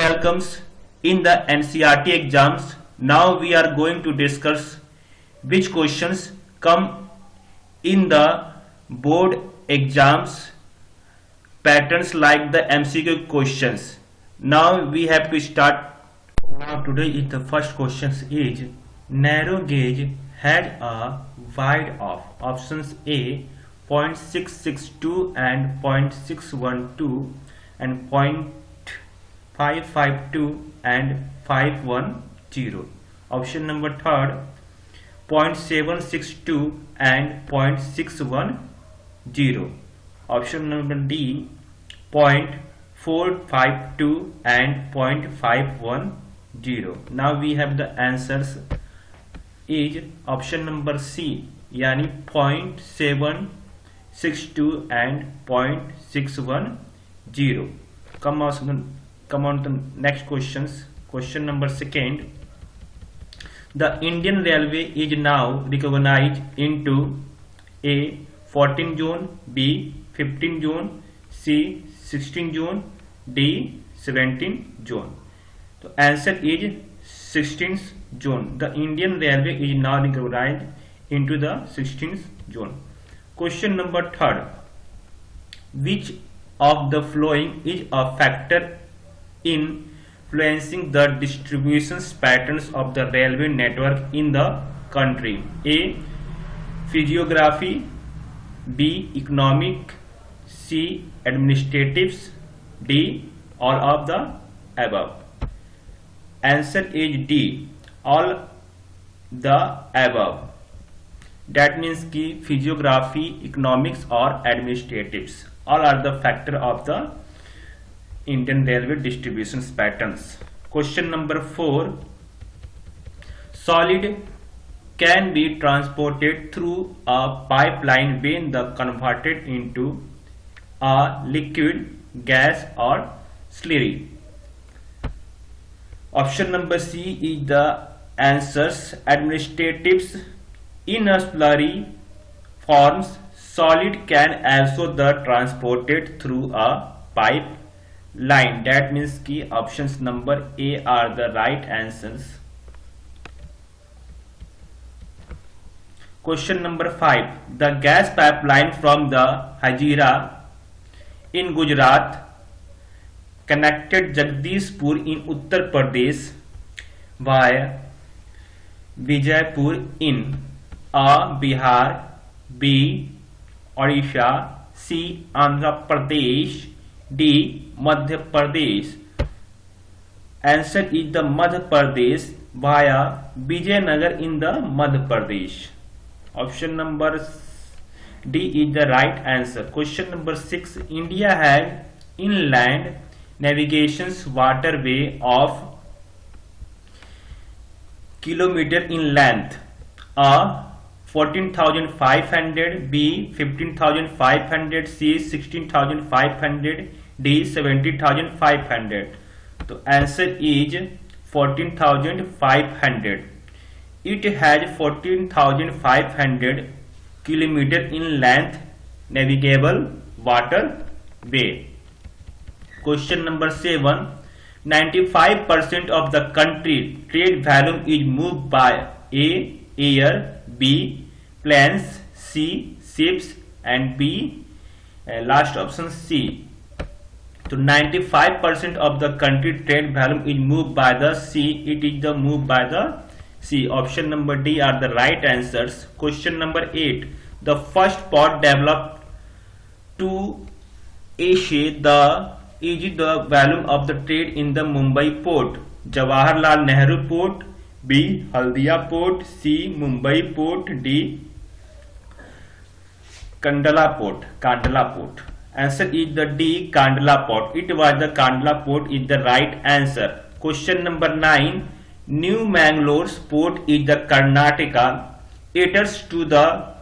welcomes in the NCERT exams. Now we are going to discuss which questions come in the board exams patterns like the MCQ questions. Now we have to start. Now today is the first question is narrow gauge had a wide of options A 0.662 and 0.612 and 0.552 and 510. Option number third 0.762 and 0.610. Option number D 0.452 and 0.510. Now we have the answers is option number C yani 0.762 and 0.610. Come on to the next questions. Question number second. The Indian Railway is now recognized into A 14 zone, B 15 zone, C 16 zone, D 17 zone. The answer is 16th zone. The Indian Railway is now recognized into the 16th zone. Question number third. Which of the following is a factor in influencing the distribution patterns of the railway network in the country? A. Physiography, B. Economic, C. Administratives, D. All of the above. Answer is D. All the above. That means कि physiography, economics or administratives all are the factor of the Indian Railway distribution patterns. Question number 4. Solid can be transported through a pipeline when the converted into a liquid, gas or slurry. Option number C is the answers. Administratives in a slurry forms. Solid can also the transported through a pipe line. That means कि options number A are the right answers. Question number 5. The gas pipeline from the Hazira in Gujarat connected Jagdishpur in Uttar Pradesh via Vijaypur in A. Bihar, B. Odisha, C. Andhra Pradesh, D. Madhya Pradesh. Answer is the Madhya Pradesh via Vijayanagar in the Madhya Pradesh. Option number D is the right answer. Question number 6. India had inland navigation's waterway of kilometer in length. A. 14,500, B. 15,500, C. 16,500, D. 17,500. The answer is 14,500. It has 14,500 kilometer in length navigable waterway. Question number 7. 95% of the country trade volume is moved by A. Air, B. Planes, C. Ships and B. Last option C. So 95% of the country trade volume is moved by the C. It is the moved by the C. Option number D are the right answers. Question number 8. The first port developed to Asia is the volume of the trade in the Mumbai port. Jawaharlal Nehru Port, B. Haldia Port, C. Mumbai Port, D. Kandla Port. Answer is the D. Kandla Port. It was the Kandla Port is the right answer. Question number 9. New Mangalore's port is the Karnataka. Caters to the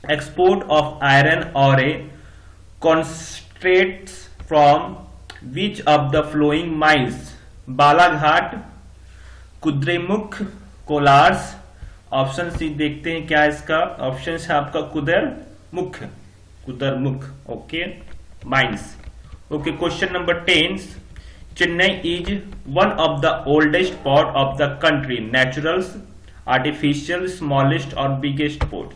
export of iron ore. Concentrates from which of the flowing mines? Balaghat, Kudremukh, Kolars. Option C देखते हैं क्या इसका option है आपका Kudremukh okay mines okay. Question number 10. Chennai is one of the oldest port of the country. Natural, artificial, smallest or biggest port.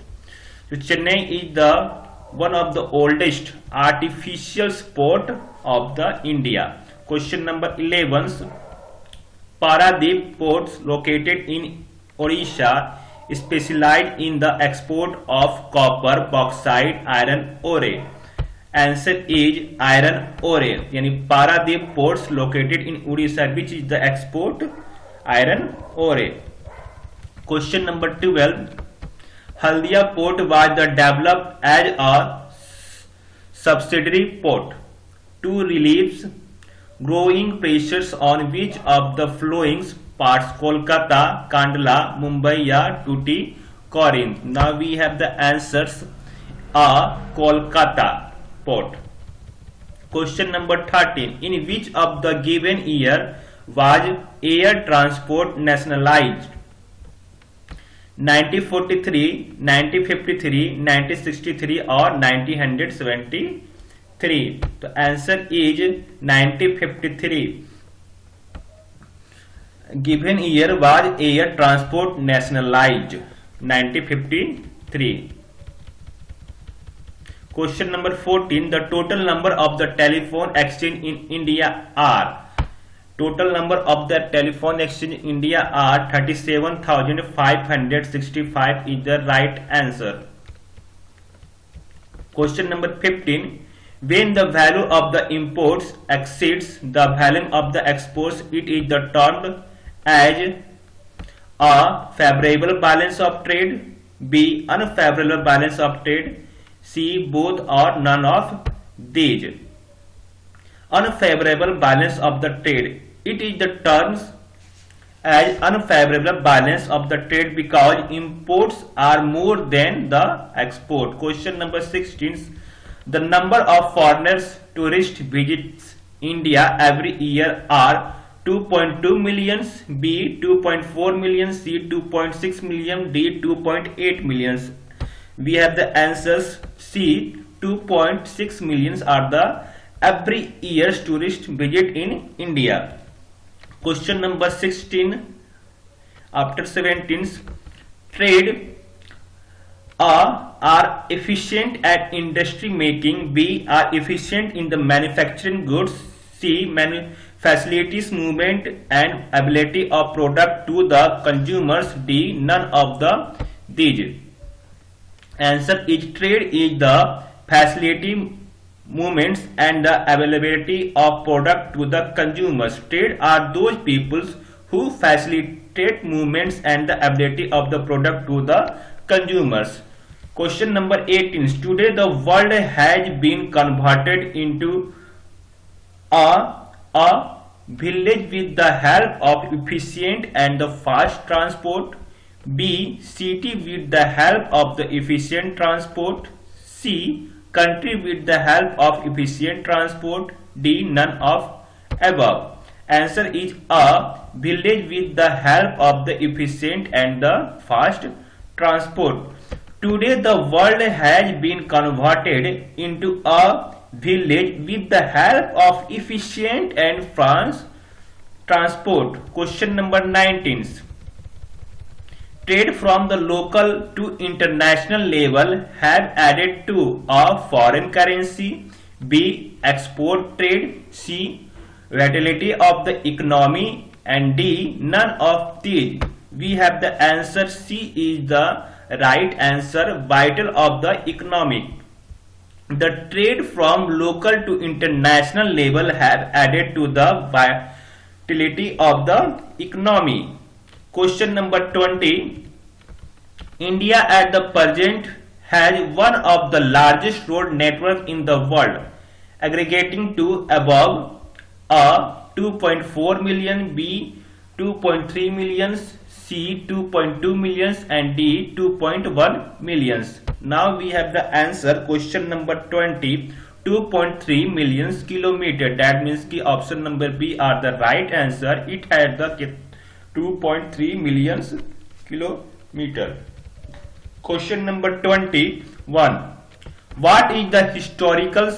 So Chennai is the one of the oldest artificial port of the India. Question number 11. Paradip ports located in Odisha specialized in the export of copper, bauxite, iron ore. Answer is iron ore. यानी Paradip ports located in Odisha, which is the export iron ore. Question number 12. Haldia port was developed as a subsidiary port to relieve growing pressures on which of the flowing parts, Kolkata, Kandla, Mumbai या Tuticorin. Now we have the answers. A. Kolkata port. Question number 13. In which of the given year was air transport nationalized? 1943, 1953, 1963 or 1973? The answer is 1953. Given year was air transport nationalized. 1953. Question number 14. The total number of the telephone exchange in India are. Total number of the telephone exchange in India are 37,565 is the right answer. Question number 15. When the value of the imports exceeds the value of the exports, it is termed as a favorable balance of trade, B. unfavorable balance of trade, C. both or none of these. Unfavorable balance of the trade. It is the terms as unfavorable balance of the trade because imports are more than the export. Question number 16. The number of foreigners tourist visits India every year are 2.2 million, B. 2.4 million, C. 2.6 million, D. 2.8 million. We have the answers. C. 2.6 million are the every year's tourist visit in India. Question number 16. After 17. Trade. A. Are efficient at industry making, B. Are efficient in the manufacturing goods, C. Facilities movement and ability of product to the consumers, D. None of the these. Answer is trade is the facility movements and the availability of product to the consumers. Trade are those peoples who facilitate movements and the ability of the product to the consumers. Question number 18. Today the world has been converted into a village with the help of efficient and the fast transport, B. city with the help of the efficient transport, C. country with the help of efficient transport, D. none of above. Answer is A. village with the help of the efficient and the fast transport. Today the world has been converted into a village with the help of efficient and fast transport. Question number 19. Trade from the local to international level have added to a foreign currency, B. export trade, C. vitality of the economy, and D. none of these. We have the answer. C is the right answer, vital of the economy. The trade from local to international level have added to the vitality of the economy. Question number 20. India at the present has one of the largest road network in the world, aggregating to above A. 2.4 million, B. 2.3 million, C. 2.2 million, and D. 2.1 million. Now we have the answer. Question number 20. 2.3 million kilometer. That means ki option number B are the right answer. It had the 2.3 million kilometer. Question number 21. What is the historical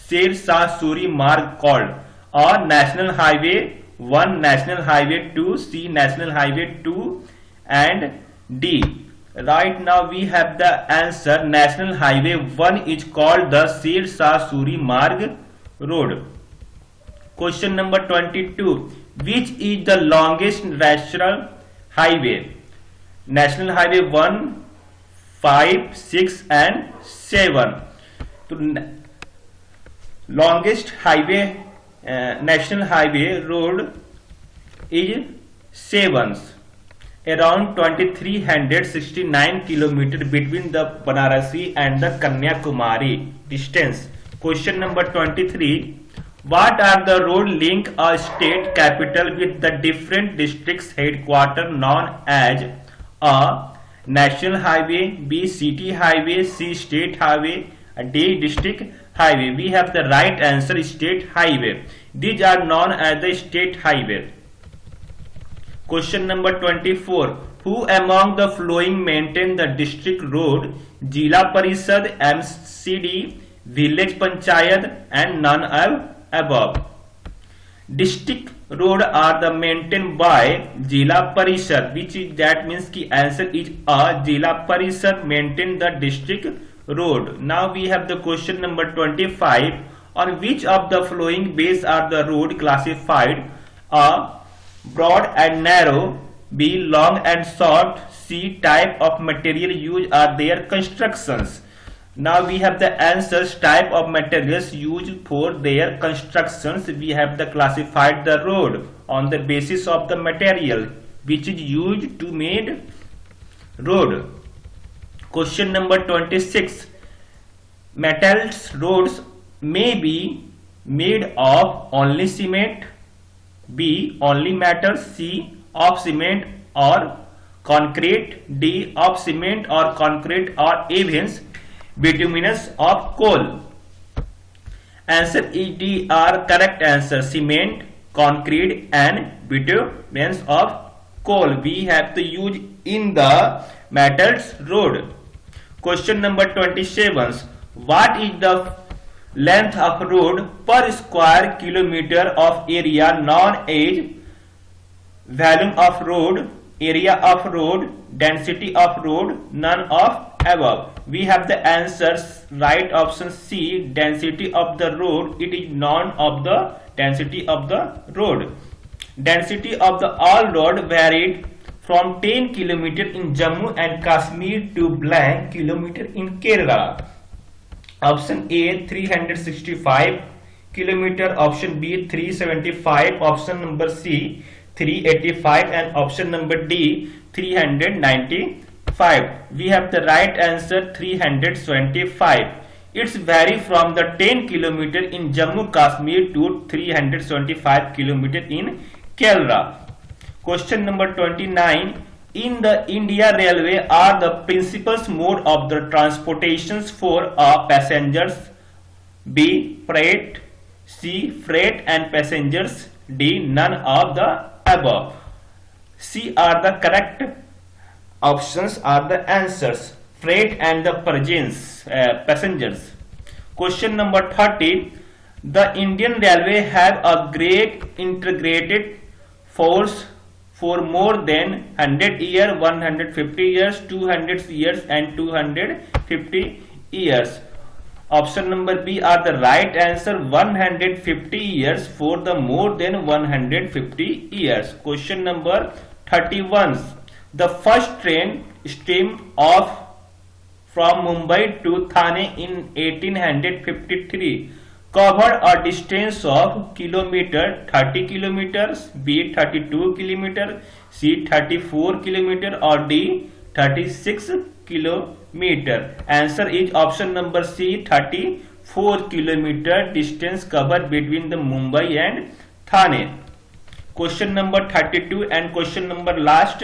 Sher Shah Suri Marg called? or National Highway 1, National Highway 2, C, National Highway 2, and D. Right now we have the answer. National Highway 1 is called the Sirsa Suri Marg Road. Question number 22. Which is the longest national highway? National Highway 1, 5, 6 and 7. So, longest highway, national highway road is 7, around 2369 km between the Banarasi and the Kanyakumari distance. Question number 23. What are the road link a state capital with the different districts headquarters known as A. National Highway, B. City Highway, C. State Highway, D. District Highway? We have the right answer, State Highway. These are known as the State Highway. Question number 24. Who among the following maintain the district road? Jila Parishad, MCD, Village Panchayat, and none above. District road are the maintained by Jila Parishad, which is, that means ki answer is A. Jila Parishad maintain the district road. Now we have the question number 25. On which of the following bays are the road classified? A. Broad and narrow, B. Long and short, C. Type of material used are their constructions. Now we have the answers. Type of materials used for their constructions. We have the classified the road on the basis of the material which is used to make road. Question number 26. Metals roads may be made of only cement, B. Only metal, C. Of cement or concrete, D. Of cement or concrete or even bituminous of coal. Answer is D are correct answer. Cement, concrete and bituminous of coal we have to use in the metals road. Question number 27. What is the length of road per square kilometer of area known as volume of road, area of road, density of road, none of above? We have the answers. Right option C, density of the road. It is none of the density of the road. Density of the all road varied from 10 km in Jammu and Kashmir to blank kilometer in Kerala. Option A 365 km, option B 375, option number C 385 and option number D 395. We have the right answer 325. It's vary from the 10 km in Jammu Kashmir to 375 km in Kerala. Question number 29. In the India Railway are the principal mode of the transportations for passengers? B. Freight, C. Freight and passengers, D. None of the above. C are the correct options are the answers. Freight and the passengers. Question number 30. The Indian Railway have a great integrated force for more than 100 years, 150 years, 200 years and 250 years. Option number B are the right answer. 150 years for the more than 150 years. Question number 31. The first train steam off from Mumbai to Thane in 1853 covered a distance of kilometer, 30 kilometers, B 32 kilometer, C 34 kilometer or D 36 kilometer. Answer is option number C 34 kilometer distance covered between the Mumbai and Thane. Question number 32 and question number last.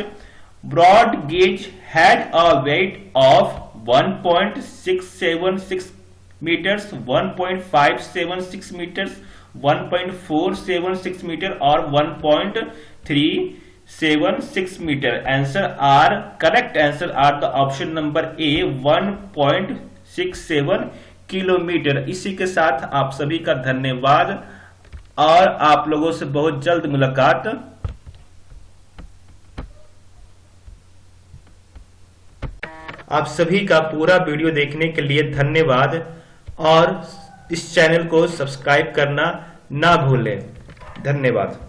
Broad gauge had a weight of 1.676 meters, 1.576 meters, 1.476 meter or 1.376 meter. Answer are correct answer are the option number A 1.67 kilometre. इसी के साथ आप सभी का धन्यवाद. और आप लोगों से बहुत जल्द मुलाकात। आप सभी का पूरा वीडियो देखने के लिए धन्यवाद और इस चैनल को सब्सक्राइब करना ना भूलें। धन्यवाद।